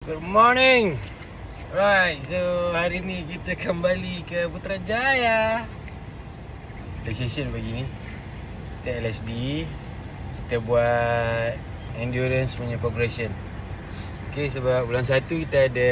Good morning. Right, so hari ni kita kembali ke Putrajaya. Kita session pagi ni. Kita LSD. Kita buat endurance punya progression. Okay, sebab bulan 1 kita ada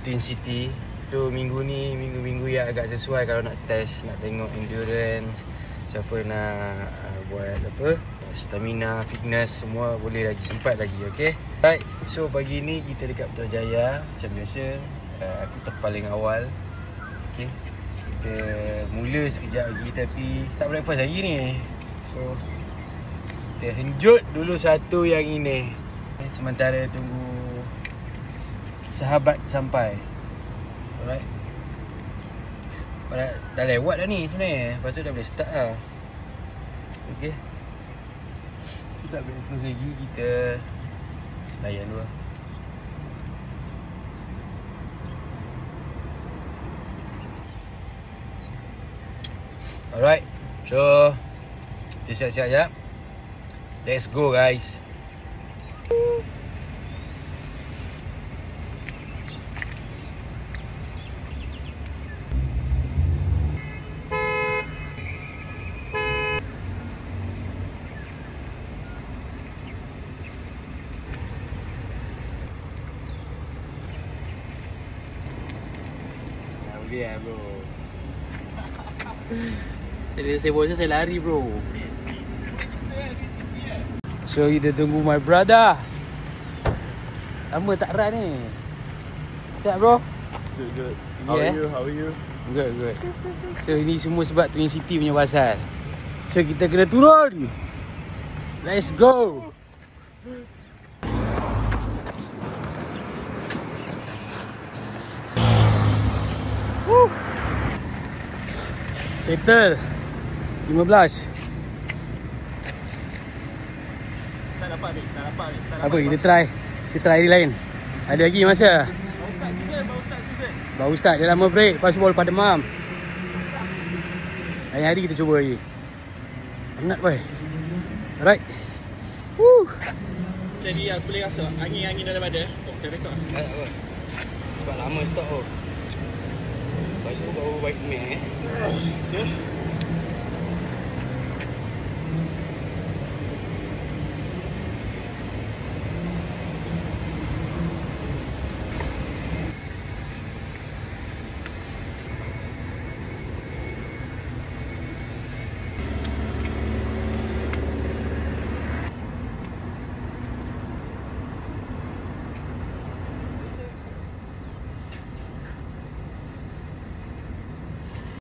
Twin City. So minggu ni, minggu-minggu yang agak sesuai kalau nak test, nak tengok endurance. Siapa nak buat apa, stamina, fitness, semua boleh lagi, sempat lagi, okay. Right, so pagi ni kita dekat Putrajaya. Macam biasa, aku terpaling awal. Okay, kita mula sekejap lagi tapi tak breakfast lagi ni. So kita henjut dulu satu yang ini, sementara tunggu sahabat sampai. Alright, dah lewat dah ni sebenarnya. Lepas tu dah boleh start lah. Okay, tak breakfast lagi, kita layan dulu lah. Alright, so kita siap-siap sekejap. Let's go guys. Boleh bro. Saya bosan, saya lari bro. So kita tunggu my brother. Lama tak run ni. Siap bro? Good. How are you? Good. So ini semua sebab Twin City punya pasal. So kita kena turun. Let's go. Settle 15. Tak dapat ni. Apa kita try? Kita try hari lain. Ada lagi masa? Baru start. Dia lama break. Lepas tu baru pada malam. Lain hari kita cuba lagi. Penat boy. Alright. Woo. Jadi aku boleh rasa angin dalam badan. Okey rekod. Tak apa. Sebab lama stop tu. Lepas tu baru baik main Ya.